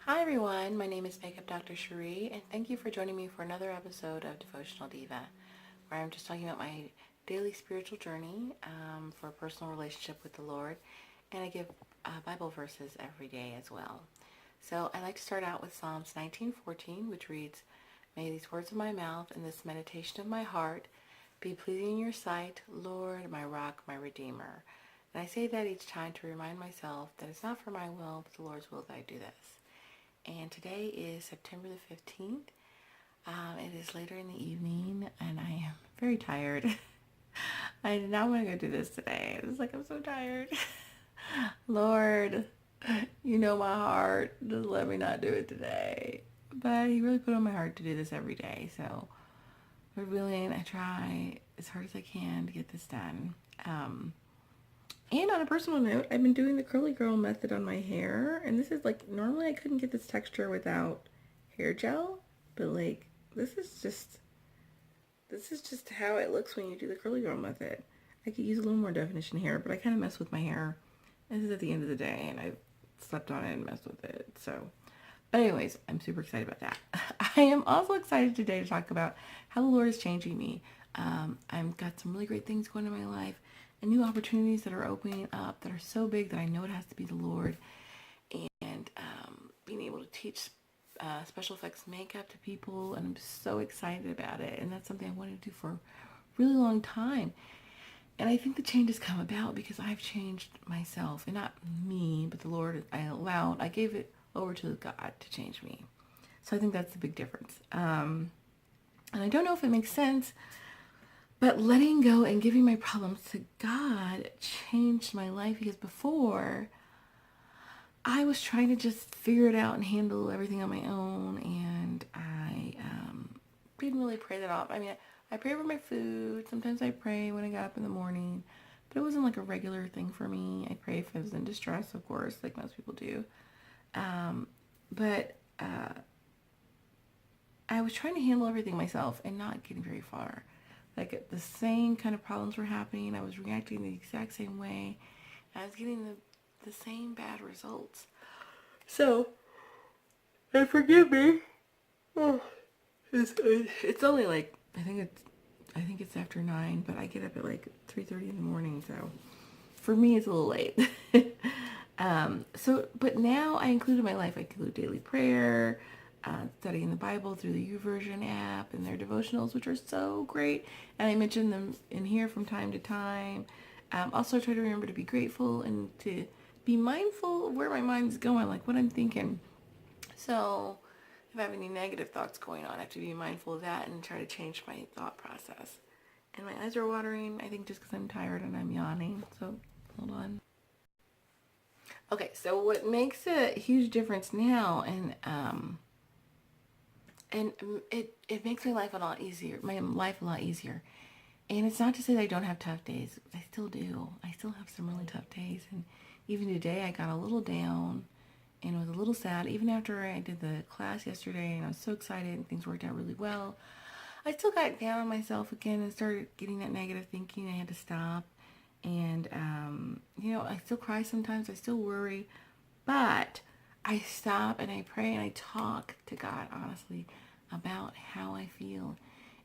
Hi everyone, my name is Makeup Dr. Cherie, and thank you for joining me for another episode of Devotional Diva, where I'm just talking about my daily spiritual journey for a personal relationship with the Lord, and I give Bible verses every day as well. So I like to start out with Psalms 19:14, which reads, "May these words of my mouth and this meditation of my heart be pleasing in your sight, Lord, my rock, my redeemer." And I say that each time to remind myself that it's not for my will, but the Lord's will that I do this. And today is September the 15th. It is later in the evening and I am very tired. I did not want to go do this today. It's like I'm so tired. Lord, you know my heart. Just let me not do it today. But he really put on my heart to do this every day. So, Lord willing, I try as hard as I can to get this done. And on a personal note, I've been doing the curly girl method on my hair, and this is like, normally I couldn't get this texture without hair gel, but like, this is just how it looks when you do the curly girl method. I could use a little more definition here, but I kind of mess with my hair. This is at the end of the day, and I slept on it and messed with it, so. But anyways, I'm super excited about that. I am also excited today to talk about how the Lord is changing me. I've got some really great things going in my life and new opportunities that are opening up that are so big that I know it has to be the Lord. And being able to teach special effects makeup to people, and I'm so excited about it. And that's something I wanted to do for a really long time. And I think the change has come about because I've changed myself, and not me, but the Lord. I gave it over to God to change me. So I think that's the big difference. And I don't know if it makes sense, but letting go and giving my problems to God changed my life, because before I was trying to just figure it out and handle everything on my own, and I didn't really pray that off. I mean, I pray over my food. Sometimes I pray when I got up in the morning, but it wasn't like a regular thing for me. I pray if I was in distress, of course, like most people do. But I was trying to handle everything myself and not getting very far. Like, the same kind of problems were happening. I was reacting the exact same way. I was getting the same bad results. So, and forgive me. Oh, it's only like, I think it's after 9, but I get up at like 3:30 in the morning, so for me it's a little late. But now I include in my life, I include daily prayer, studying the Bible through the YouVersion app and their devotionals, which are so great. And I mention them in here from time to time. Also, I try to remember to be grateful and to be mindful of where my mind's going, like what I'm thinking. So if I have any negative thoughts going on, I have to be mindful of that and try to change my thought process. And my eyes are watering, I think just because I'm tired and I'm yawning. So hold on. Okay, so what makes a huge difference now, and it makes my life a lot easier. My life a lot easier. And it's not to say that I don't have tough days. I still do. I still have some really tough days. And even today, I got a little down and was a little sad. Even after I did the class yesterday, and I was so excited and things worked out really well, I still got down on myself again and started getting that negative thinking. I had to stop. And, I still cry sometimes. I still worry. But I stop and I pray and I talk to God, honestly, about how I feel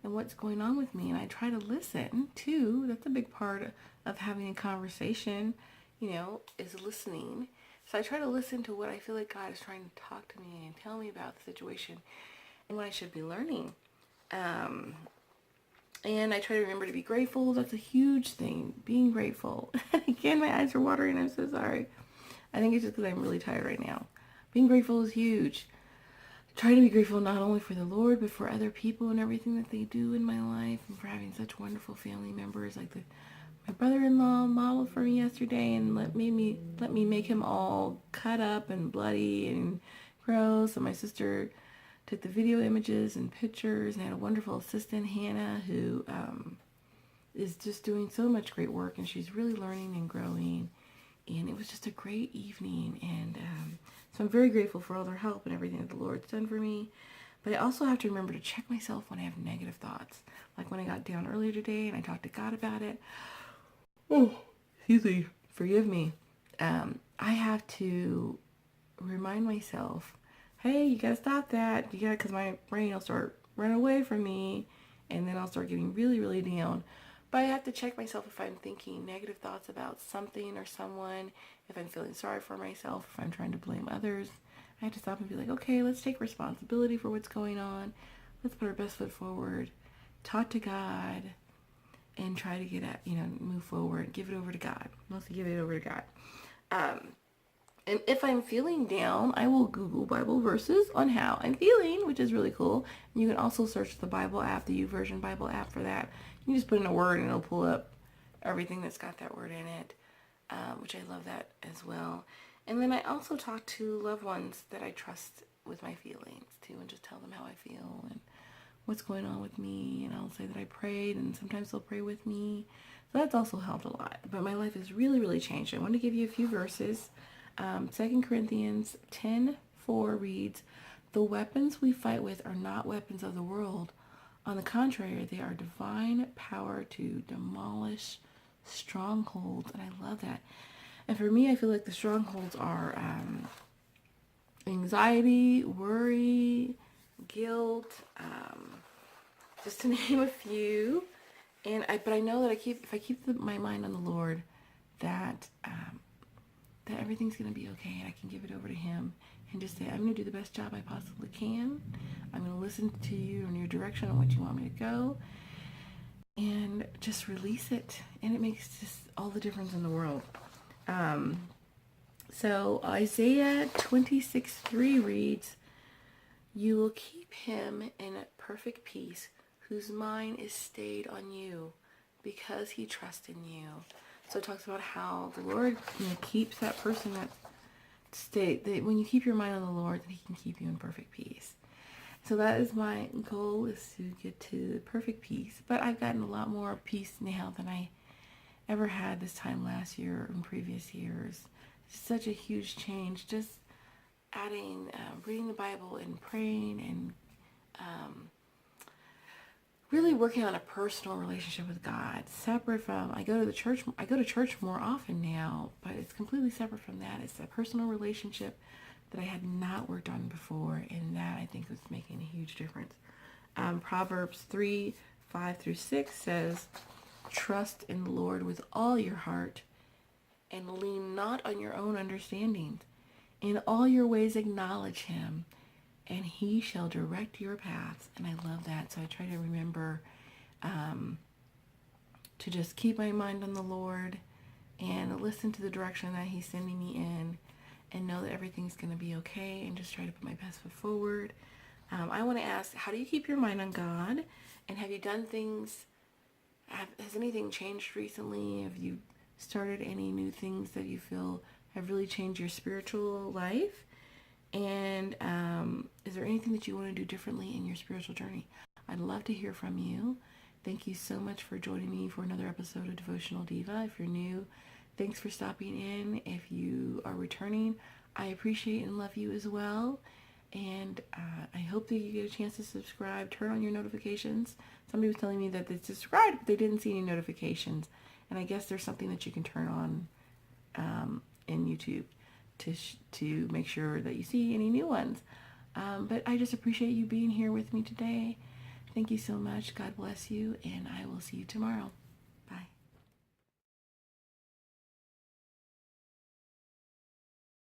and what's going on with me. And I try to listen, too. That's a big part of having a conversation, is listening. So I try to listen to what I feel like God is trying to talk to me and tell me about the situation and what I should be learning. And I try to remember to be grateful. That's a huge thing, being grateful. And again, my eyes are watering. I'm so sorry. I think it's just because I'm really tired right now. Being grateful is huge. Try to be grateful not only for the Lord, but for other people and everything that they do in my life, and for having such wonderful family members. Like my brother-in-law modeled for me yesterday and let me make him all cut up and bloody and gross. And my sister took the video images and pictures, and had a wonderful assistant, Hannah, who is just doing so much great work, and she's really learning and growing. And it was just a great evening, and so I'm very grateful for all their help and everything that the Lord's done for me. But I also have to remember to check myself when I have negative thoughts. Like when I got down earlier today and I talked to God about it. Oh, excuse me, forgive me. I have to remind myself, hey, you gotta stop that. You gotta, because my brain will start running away from me, and then I'll start getting really, really down. But I have to check myself if I'm thinking negative thoughts about something or someone, if I'm feeling sorry for myself, if I'm trying to blame others. I have to stop and be like, okay, let's take responsibility for what's going on. Let's put our best foot forward. Talk to God and try to get at, move forward. Give it over to God. Mostly give it over to God. And if I'm feeling down, I will Google Bible verses on how I'm feeling, which is really cool. You can also search the Bible app, the YouVersion Bible app for that. You just put in a word and it'll pull up everything that's got that word in it, which I love that as well. And then I also talk to loved ones that I trust with my feelings too, and just tell them how I feel and what's going on with me. And I'll say that I prayed, and sometimes they'll pray with me. So that's also helped a lot. But my life has really, really changed. I want to give you a few verses. 2 Corinthians 10:4 reads, "The weapons we fight with are not weapons of the world. On the contrary, they are divine power to demolish strongholds." And I love that. And for me, I feel like the strongholds are anxiety, worry, guilt, just to name a few. But I know that if I keep my mind on the Lord, that everything's going to be okay, and I can give it over to Him and just say, I'm going to do the best job I possibly can. I'm going to listen to you and your direction on what you want me to go, and just release it. And it makes just all the difference in the world. So Isaiah 26:3 reads, "You will keep him in perfect peace, whose mind is stayed on you, because he trusts in you." So it talks about how the Lord keeps that person that when you keep your mind on the Lord, then He can keep you in perfect peace. So that is my goal, is to get to perfect peace. But I've gotten a lot more peace now than I ever had this time last year or in previous years. It's such a huge change. Just adding, reading the Bible and praying and really working on a personal relationship with God, separate from, I go to church more often now, but it's completely separate from that. It's a personal relationship that I had not worked on before, and that I think was making a huge difference. Proverbs 3:5-6 says, "Trust in the Lord with all your heart, and lean not on your own understanding. In all your ways acknowledge Him, and He shall direct your paths." And I love that. So I try to remember to just keep my mind on the Lord and listen to the direction that He's sending me in, and know that everything's going to be okay, and just try to put my best foot forward. I want to ask, how do you keep your mind on God? And have you done things, has anything changed recently? Have you started any new things that you feel have really changed your spiritual life? And is there anything that you want to do differently in your spiritual journey? I'd love to hear from you. Thank you so much for joining me for another episode of Devotional Diva. If you're new, thanks for stopping in. If you are returning, I appreciate and love you as well. And I hope that you get a chance to subscribe. Turn on your notifications. Somebody was telling me that they subscribed, but they didn't see any notifications. And I guess there's something that you can turn on in YouTube to make sure that you see any new ones. But I just appreciate you being here with me today. Thank you so much. God bless you, and I will see you tomorrow.